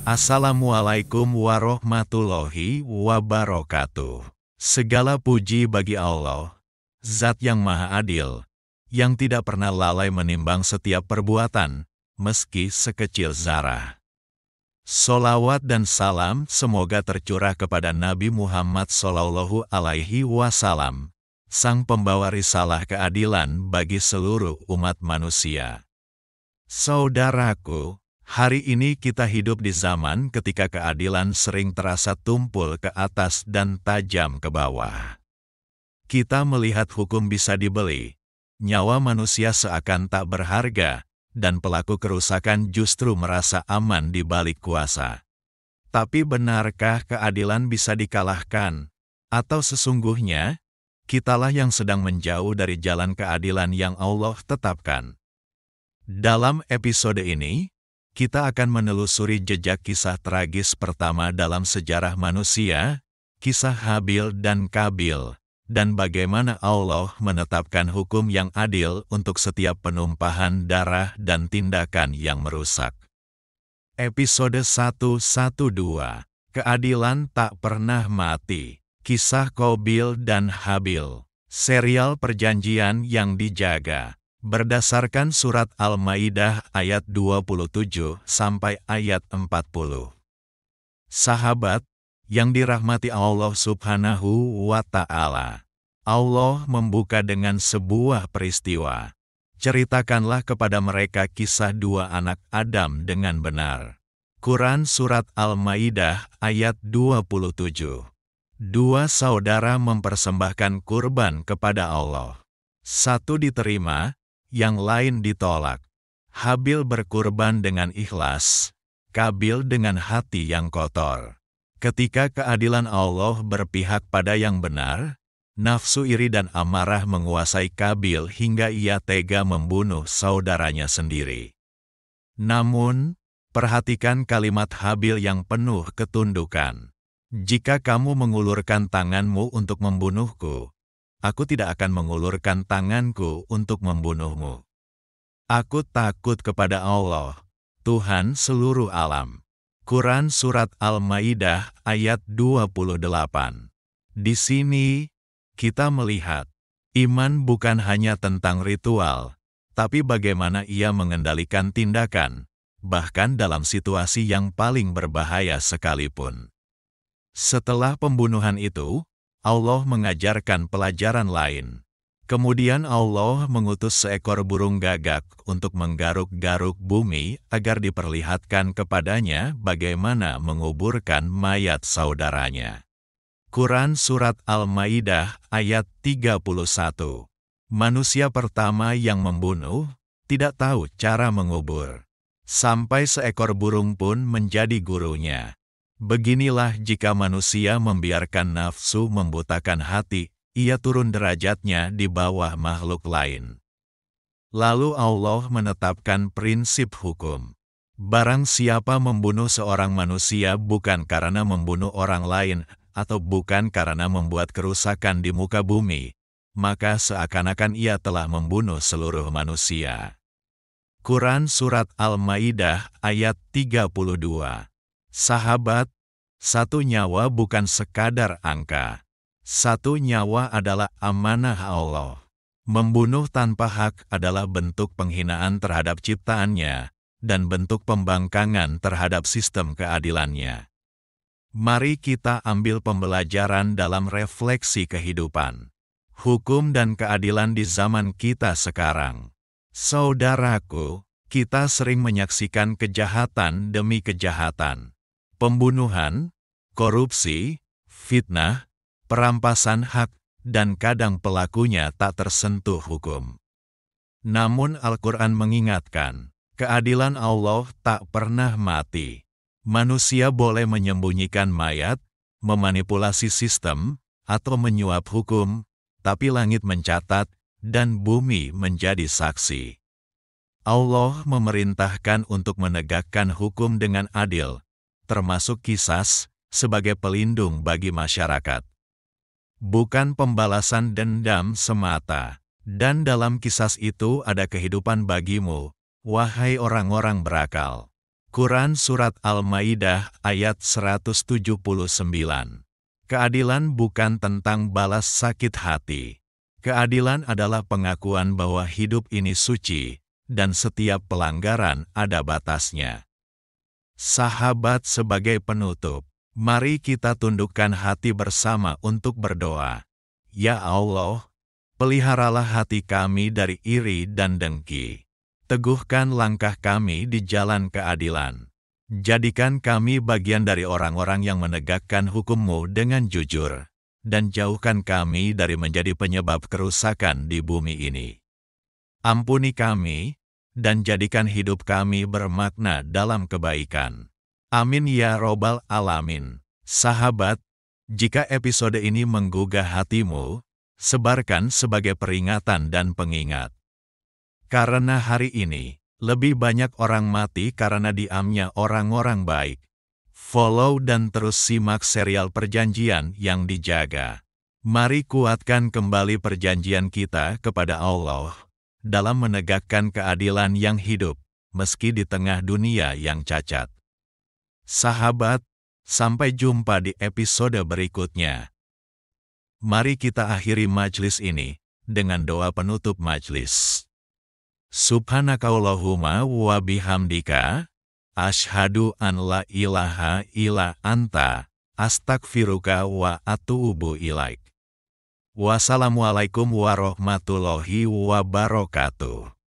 Assalamualaikum warahmatullahi wabarakatuh. Segala puji bagi Allah, Zat yang Maha Adil, yang tidak pernah lalai menimbang setiap perbuatan, meski sekecil zarah. Solawat dan salam semoga tercurah kepada Nabi Muhammad Sallallahu Alaihi Wasallam, sang pembawa risalah keadilan bagi seluruh umat manusia. Saudaraku, hari ini kita hidup di zaman ketika keadilan sering terasa tumpul ke atas dan tajam ke bawah. Kita melihat hukum bisa dibeli, nyawa manusia seakan tak berharga, dan pelaku kerusakan justru merasa aman di balik kuasa. Tapi benarkah keadilan bisa dikalahkan? Atau sesungguhnya, kitalah yang sedang menjauh dari jalan keadilan yang Allah tetapkan? Dalam episode ini, kita akan menelusuri jejak kisah tragis pertama dalam sejarah manusia, kisah Habil dan Qabil, dan bagaimana Allah menetapkan hukum yang adil untuk setiap penumpahan darah dan tindakan yang merusak. Episode 112, Keadilan Tak Pernah Mati, Kisah Qabil dan Habil, serial perjanjian yang dijaga. Berdasarkan surat Al-Maidah ayat 27 sampai ayat 40. Sahabat yang dirahmati Allah Subhanahu wa Ta'ala, Allah membuka dengan sebuah peristiwa. Ceritakanlah kepada mereka kisah dua anak Adam dengan benar. Quran surat Al-Maidah ayat 27. Dua saudara mempersembahkan kurban kepada Allah. Satu diterima, yang lain ditolak. Habil berkurban dengan ikhlas, Qabil dengan hati yang kotor. Ketika keadilan Allah berpihak pada yang benar, nafsu iri dan amarah menguasai Qabil hingga ia tega membunuh saudaranya sendiri. Namun, perhatikan kalimat Habil yang penuh ketundukan. Jika kamu mengulurkan tanganmu untuk membunuhku, aku tidak akan mengulurkan tanganku untuk membunuhmu. Aku takut kepada Allah, Tuhan seluruh alam. Quran surat Al-Maidah ayat 28. Di sini, kita melihat, iman bukan hanya tentang ritual, tapi bagaimana ia mengendalikan tindakan, bahkan dalam situasi yang paling berbahaya sekalipun. Setelah pembunuhan itu, Allah mengajarkan pelajaran lain. Kemudian Allah mengutus seekor burung gagak untuk menggaruk-garuk bumi agar diperlihatkan kepadanya bagaimana menguburkan mayat saudaranya. Quran surat Al-Maidah ayat 31. Manusia pertama yang membunuh tidak tahu cara mengubur. Sampai seekor burung pun menjadi gurunya. Beginilah jika manusia membiarkan nafsu membutakan hati, ia turun derajatnya di bawah makhluk lain. Lalu Allah menetapkan prinsip hukum. Barang siapa membunuh seorang manusia bukan karena membunuh orang lain, atau bukan karena membuat kerusakan di muka bumi, maka seakan-akan ia telah membunuh seluruh manusia. Quran surat Al-Maidah ayat 32. Sahabat, satu nyawa bukan sekadar angka. Satu nyawa adalah amanah Allah. Membunuh tanpa hak adalah bentuk penghinaan terhadap ciptaannya, dan bentuk pembangkangan terhadap sistem keadilannya. Mari kita ambil pembelajaran dalam refleksi kehidupan. Hukum dan keadilan di zaman kita sekarang. Saudaraku, kita sering menyaksikan kejahatan demi kejahatan. Pembunuhan, korupsi, fitnah, perampasan hak, dan kadang pelakunya tak tersentuh hukum. Namun Al-Quran mengingatkan, keadilan Allah tak pernah mati. Manusia boleh menyembunyikan mayat, memanipulasi sistem, atau menyuap hukum, tapi langit mencatat, dan bumi menjadi saksi. Allah memerintahkan untuk menegakkan hukum dengan adil, termasuk qisas, sebagai pelindung bagi masyarakat. Bukan pembalasan dendam semata. Dan dalam qisas itu ada kehidupan bagimu, wahai orang-orang berakal. Quran Surat Al-Maidah ayat 179. Keadilan bukan tentang balas sakit hati. Keadilan adalah pengakuan bahwa hidup ini suci, dan setiap pelanggaran ada batasnya. Sahabat, sebagai penutup, mari kita tundukkan hati bersama untuk berdoa. Ya Allah, peliharalah hati kami dari iri dan dengki. Teguhkan langkah kami di jalan keadilan. Jadikan kami bagian dari orang-orang yang menegakkan hukum-Mu dengan jujur, dan jauhkan kami dari menjadi penyebab kerusakan di bumi ini. Ampuni kami, dan jadikan hidup kami bermakna dalam kebaikan. Amin ya Robbal Alamin. Sahabat, jika episode ini menggugah hatimu, sebarkan sebagai peringatan dan pengingat. Karena hari ini, lebih banyak orang mati karena diamnya orang-orang baik. Follow dan terus simak serial perjanjian yang dijaga. Mari kuatkan kembali perjanjian kita kepada Allah dalam menegakkan keadilan yang hidup, meski di tengah dunia yang cacat. Sahabat, sampai jumpa di episode berikutnya. Mari kita akhiri majlis ini dengan doa penutup majlis. Subhanakallahumma wa bihamdika, asyhadu an la ilaha illa anta, astaghfiruka wa atubu ilaik. Wassalamualaikum warahmatullahi wabarakatuh.